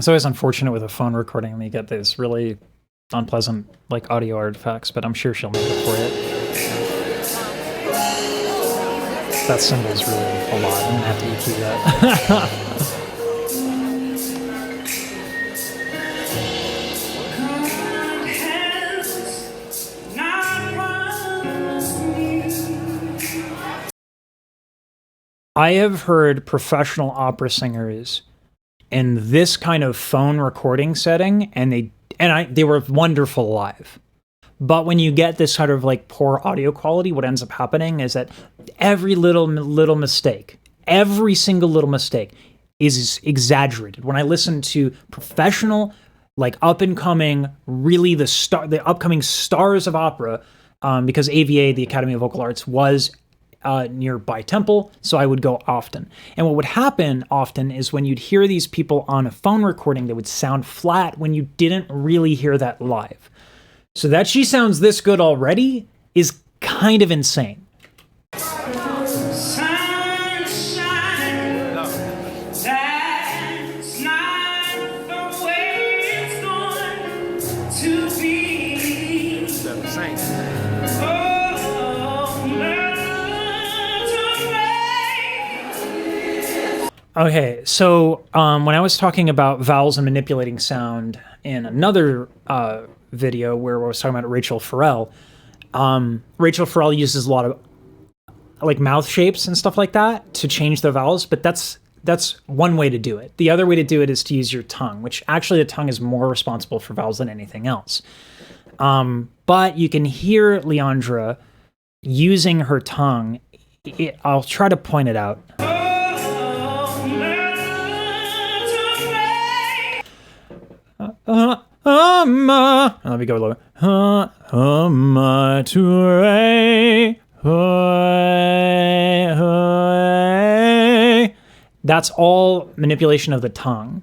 It's always unfortunate with a phone recording when you get these really unpleasant like audio artifacts, but I'm sure she'll make it for it. That symbol's really a lot. I'm gonna have to EQ that. I have heard professional opera singers in this kind of phone recording setting, and they were wonderful live. But when you get this sort of like poor audio quality, what ends up happening is that every little mistake, every single little mistake is exaggerated. When I listen to professional, like up and coming, really the upcoming stars of opera, because AVA, the Academy of Vocal Arts, was nearby Temple, so I would go often. And what would happen often is when you'd hear these people on a phone recording, they would sound flat when you didn't really hear that live. So that she sounds this good already is kind of insane. Okay, so when I was talking about vowels and manipulating sound in another video where I was talking about Rachel Farrell, Rachel Farrell uses a lot of like mouth shapes and stuff like that to change the vowels, but that's one way to do it. The other way to do it is to use your tongue, which actually the tongue is more responsible for vowels than anything else. But you can hear Leandra using her tongue. I'll try to point it out. Let me go lower. That's all manipulation of the tongue.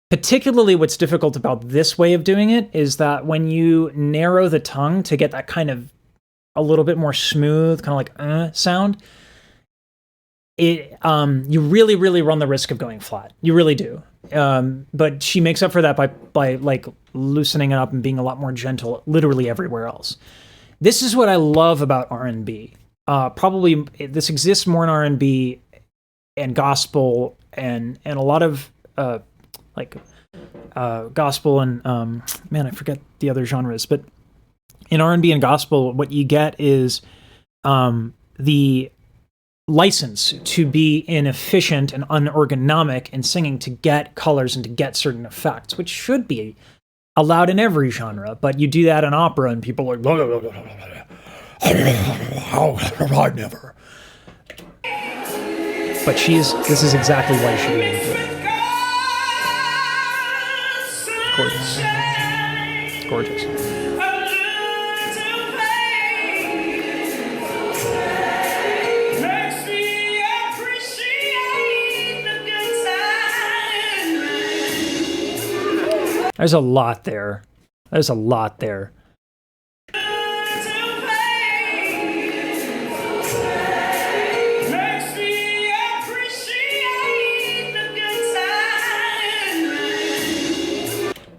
Particularly what's difficult about this way of doing it is that when you narrow the tongue to get that kind of a little bit more smooth, kind of like sound, you really, really run the risk of going flat. You really do. But she makes up for that by like loosening it up and being a lot more gentle literally everywhere else. This is what I love about R&B. Probably this exists more in R&B and gospel and a lot of gospel and man, I forget the other genres, but in R&B and gospel, what you get is the license to be inefficient and unergonomic in singing to get colors and to get certain effects, which should be allowed in every genre. But you do that in opera and people are like, I never. But this is exactly why she should be able to do it. Gorgeous. Gorgeous. There's a lot there. There's a lot there.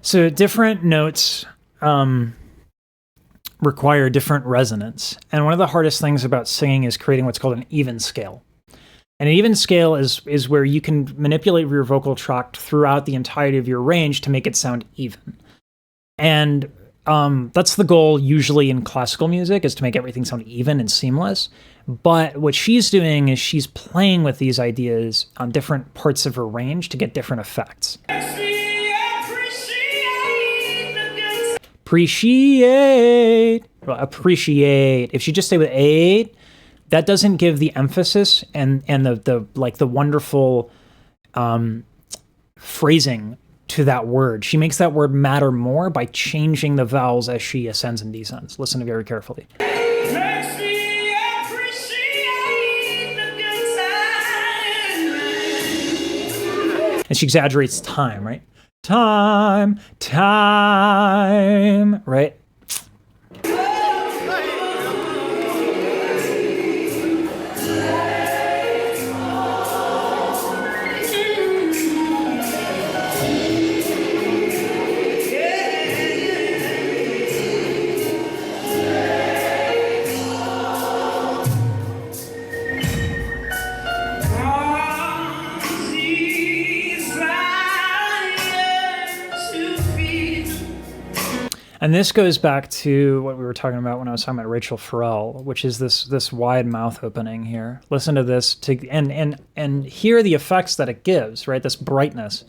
So different notes require different resonance. And one of the hardest things about singing is creating what's called an even scale. And an even scale is where you can manipulate your vocal tract throughout the entirety of your range to make it sound even. And that's the goal usually in classical music, is to make everything sound even and seamless. But what she's doing is she's playing with these ideas on different parts of her range to get different effects. Appreciate. If you just stay with aid, that doesn't give the emphasis and the wonderful phrasing to that word. She makes that word matter more by changing the vowels as she ascends and descends. Listen very carefully. And she exaggerates time, right? Time, right? And this goes back to what we were talking about when I was talking about Rachel Farrell, which is this wide mouth opening here. Listen to this and hear the effects that it gives, right? This brightness.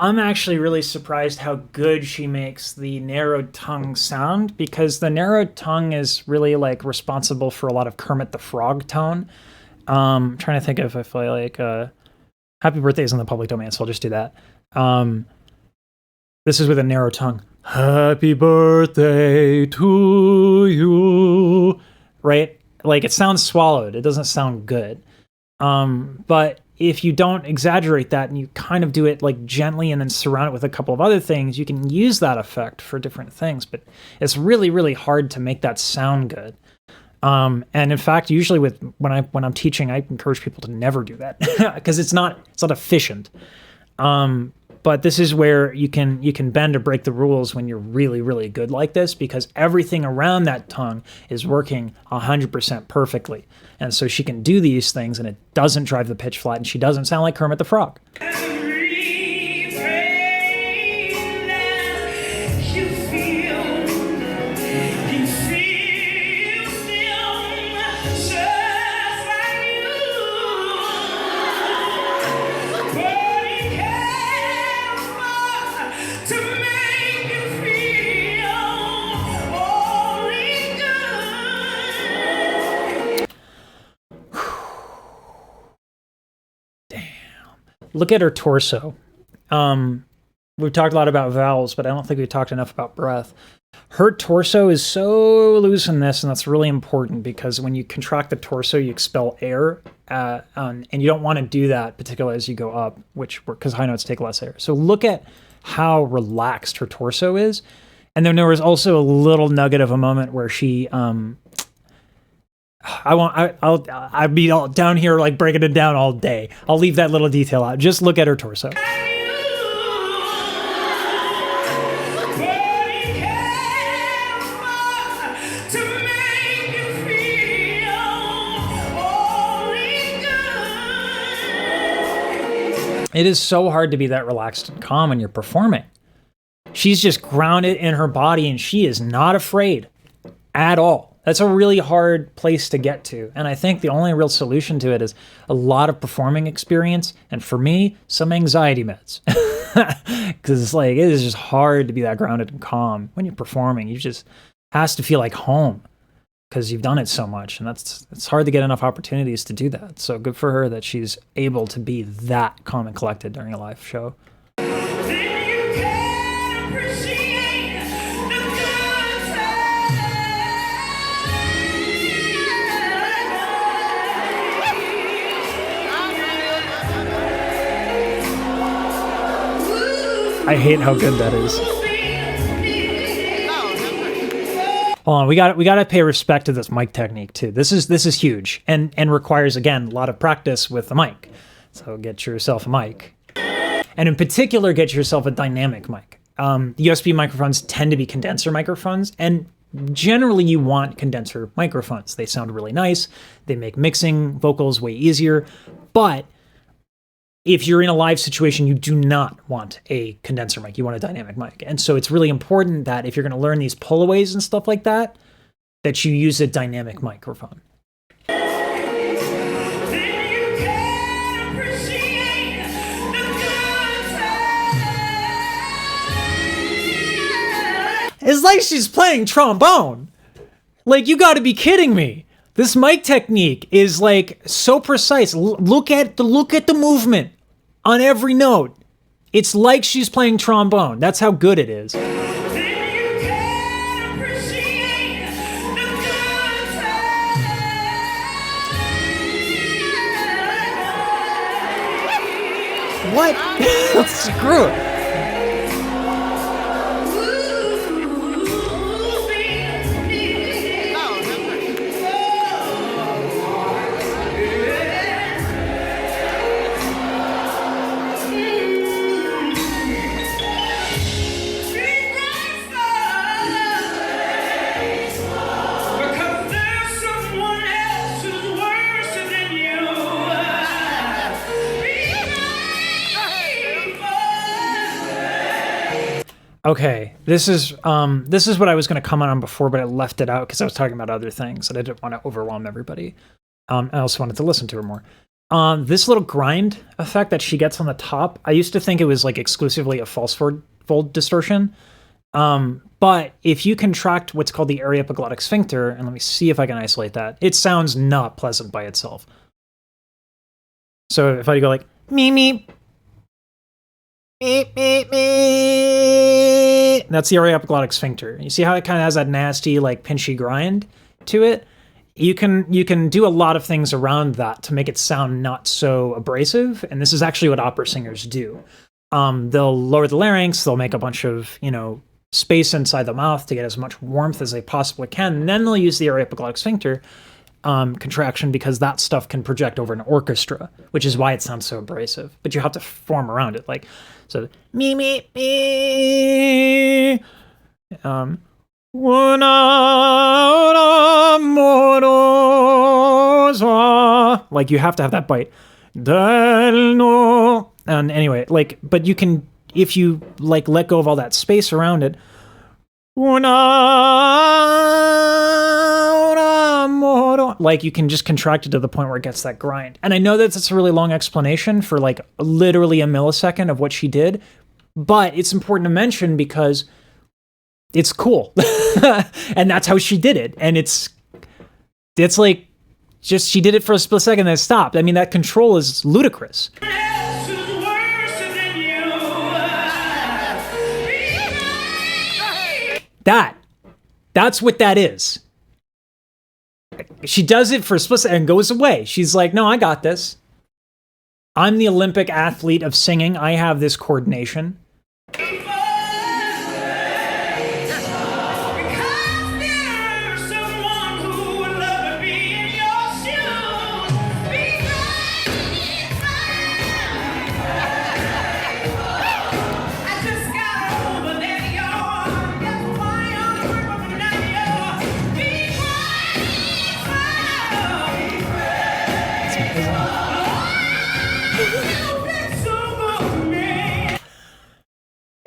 I'm actually really surprised how good she makes the narrowed tongue sound, because the narrowed tongue is really like responsible for a lot of Kermit the Frog tone. I'm trying to think if I feel like Happy Birthday is in the public domain, so I'll just do that. This is with a narrow tongue. Happy birthday to you. Right? Like it sounds swallowed. It doesn't sound good. But if you don't exaggerate that and you kind of do it like gently and then surround it with a couple of other things, you can use that effect for different things. But it's really, really hard to make that sound good. And in fact, usually when I'm teaching, I encourage people to never do that because it's not efficient. But this is where you can bend or break the rules when you're really, really good like this, because everything around that tongue is working 100% perfectly. And so she can do these things and it doesn't drive the pitch flat and she doesn't sound like Kermit the Frog. Look at her torso. We've talked a lot about vowels, but I don't think we've talked enough about breath. Her torso is so loose in this, and that's really important because when you contract the torso, you expel air, and you don't want to do that, particularly as you go up, because high notes take less air. So look at how relaxed her torso is. And then there was also a little nugget of a moment where she... I'd be all down here like breaking it down all day. I'll leave that little detail out. Just look at her torso. It is so hard to be that relaxed and calm when you're performing. She's just grounded in her body and she is not afraid at all. That's a really hard place to get to. And I think the only real solution to it is a lot of performing experience. And for me, some anxiety meds. Because it's like, it is just hard to be that grounded and calm when you're performing. You just has to feel like home because you've done it so much. And it's hard to get enough opportunities to do that. So good for her that she's able to be that calm and collected during a live show. I hate how good that is. Hold on, we got to pay respect to this mic technique too. This is huge and requires again a lot of practice with the mic. So get yourself a mic, and in particular, get yourself a dynamic mic. USB microphones tend to be condenser microphones, and generally you want condenser microphones. They sound really nice. They make mixing vocals way easier, but if you're in a live situation, you do not want a condenser mic. You want a dynamic mic. And so it's really important that if you're going to learn these pullaways and stuff like that, that you use a dynamic microphone. It's like she's playing trombone. Like, you got to be kidding me. This mic technique is like so precise. Look at the movement on every note. It's like she's playing trombone. That's how good it is. What? Screw it. Okay, this is what I was going to comment on before, but I left it out because I was talking about other things and I didn't want to overwhelm everybody. I also wanted to listen to her more. This little grind effect that she gets on the top, I used to think it was like exclusively a false fold distortion. But if you contract what's called the aryepiglottic sphincter, and let me see if I can isolate that, it sounds not pleasant by itself. So if I go like me me. Beep, beep, beep. That's the aryepiglottic sphincter. You see how it kind of has that nasty, like pinchy grind to it? You can do a lot of things around that to make it sound not so abrasive, and this is actually what opera singers do. They'll lower the larynx, they'll make a bunch of, space inside the mouth to get as much warmth as they possibly can, and then they'll use the aryepiglottic sphincter contraction because that stuff can project over an orchestra, which is why it sounds so abrasive. But you have to form around it, like so. Me me me. Like you have to have that bite. And anyway, like, but you can, if you like let go of all that space around it. Like you can just contract it to the point where it gets that grind. And I know that it's a really long explanation for like literally a millisecond of what she did, but it's important to mention because it's cool. And that's how she did it. And it's like just she did it for a split second and then stopped. I mean, that control is ludicrous. That's what that is. She does it for a split second and goes away. She's like, no, I got this. I'm the Olympic athlete of singing. I have this coordination.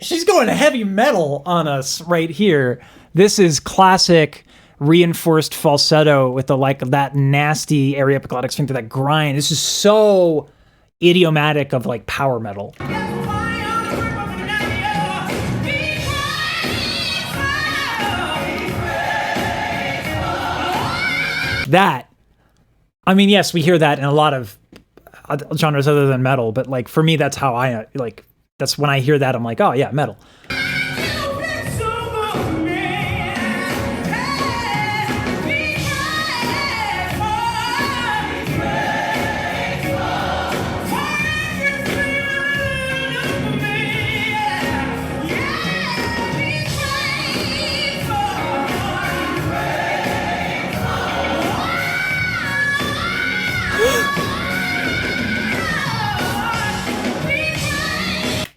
She's going heavy metal on us right here. This is classic reinforced falsetto with the like that nasty aryepiglottic sphincter, that grind. This is so idiomatic of like power metal. That, I mean, yes, we hear that in a lot of genres other than metal, but like for me, that's how I like. That's when I hear that, I'm like, oh yeah, metal.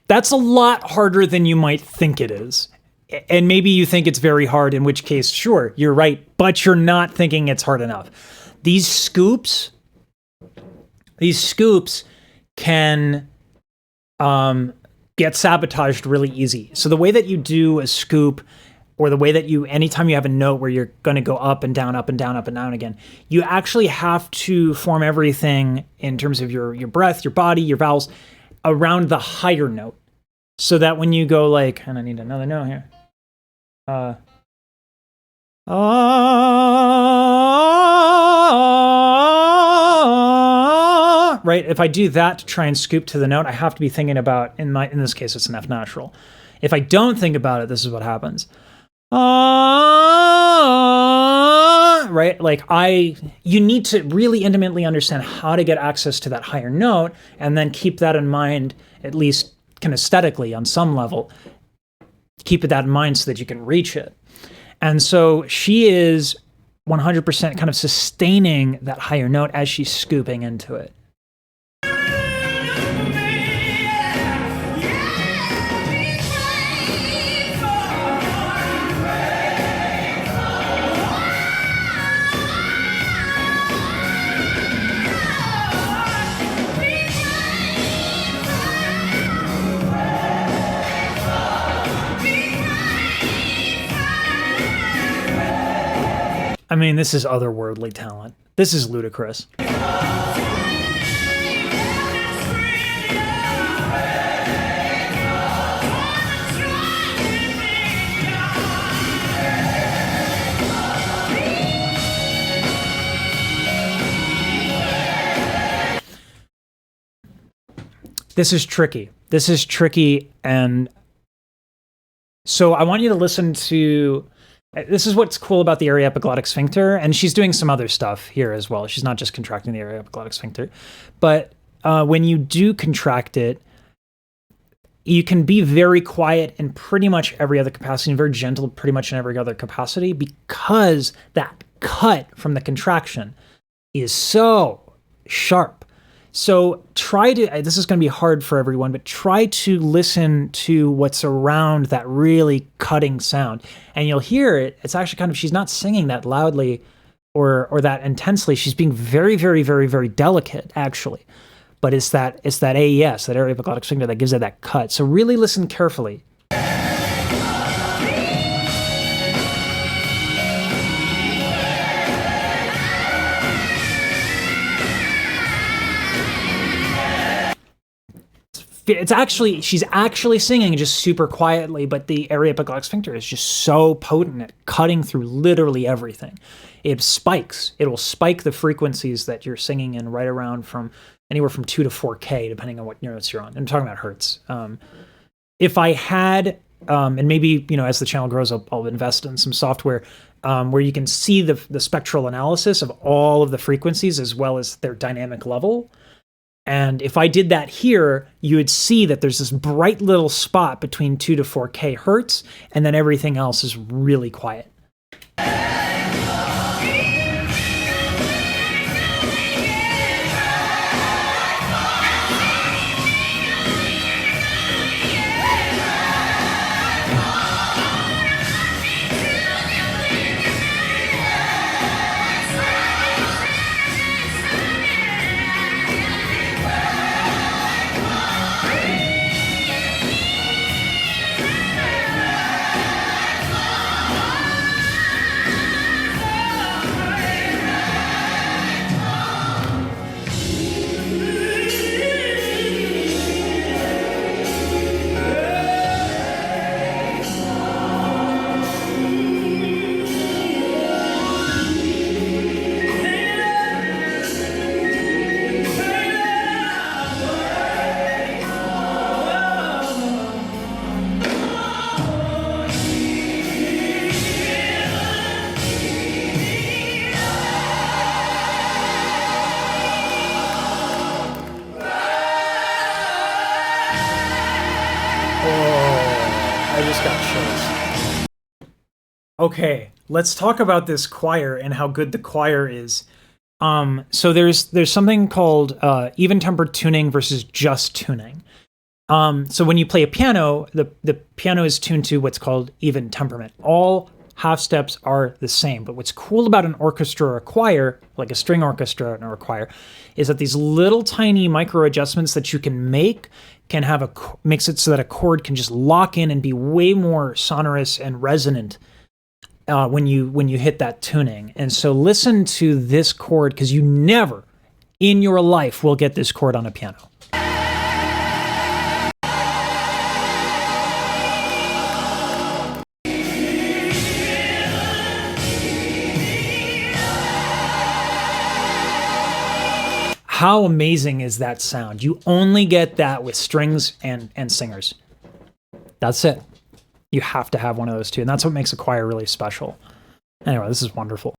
That's a lot harder than you might think it is. And maybe you think it's very hard, in which case, sure, you're right, but you're not thinking it's hard enough. These scoops can get sabotaged really easy. So the way that you do a scoop, or the way that you, anytime you have a note where you're going to go up and down, up and down, up and down again, you actually have to form everything in terms of your breath, your body, your vowels, around the higher note. So that when you go like, and I need another note here. Right? If I do that to try and scoop to the note, I have to be thinking about, in this case, it's an F natural. If I don't think about it, this is what happens. Right? Like you need to really intimately understand how to get access to that higher note and then keep that in mind, at least kinesthetically on some level. Keep that in mind so that you can reach it. And so she is 100% kind of sustaining that higher note as she's scooping into it. I mean, this is otherworldly talent. This is ludicrous. This is tricky. This is tricky, and so I want you to listen to. This is what's cool about the aryepiglottic sphincter, and she's doing some other stuff here as well. She's not just contracting the aryepiglottic sphincter, but when you do contract it, you can be very quiet in pretty much every other capacity and very gentle pretty much in every other capacity, because that cut from the contraction is so sharp. So try to, this is going to be hard for everyone, but try to listen to what's around that really cutting sound. And you'll hear it. It's actually kind of, she's not singing that loudly or that intensely. She's being very, very, very, very delicate, actually. But it's that AES, that aryepiglottic sphincter, that gives it that cut. So really listen carefully. It's actually, she's actually singing just super quietly, but the aryepiglottic sphincter is just so potent at cutting through literally everything. It spikes. It will spike the frequencies that you're singing in right around from anywhere from 2 to 4K, depending on what notes you're on. I'm talking about hertz. If I had, and maybe, you know, as the channel grows, I'll invest in some software where you can see the spectral analysis of all of the frequencies as well as their dynamic level. And if I did that here, you would see that there's this bright little spot between 2 to 4K hertz, and then everything else is really quiet. I just got chills. Okay, let's talk about this choir and how good the choir is. So there's something called even-tempered tuning versus just tuning. So when you play a piano, the piano is tuned to what's called even temperament. All half steps are the same, but what's cool about an orchestra or a choir, like a string orchestra or a choir, is that these little tiny micro adjustments that you can make can have makes it so that a chord can just lock in and be way more sonorous and resonant when you hit that tuning. And so listen to this chord, because you never in your life will get this chord on a piano. How amazing is that sound? You only get that with strings and singers. That's it. You have to have one of those two, and that's what makes a choir really special. Anyway, this is wonderful.